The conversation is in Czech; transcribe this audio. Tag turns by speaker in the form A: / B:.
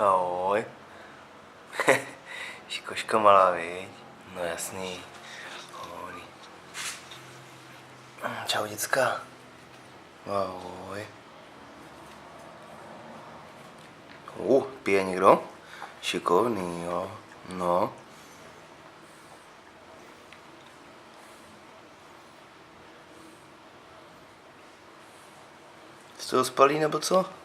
A: Ahoj. Šikoška malá, viď? No jasný. Ahoj. Čau, děcka. Ahoj. Pije někdo? Šikovný, jo. No. Jste ho spalí, nebo co?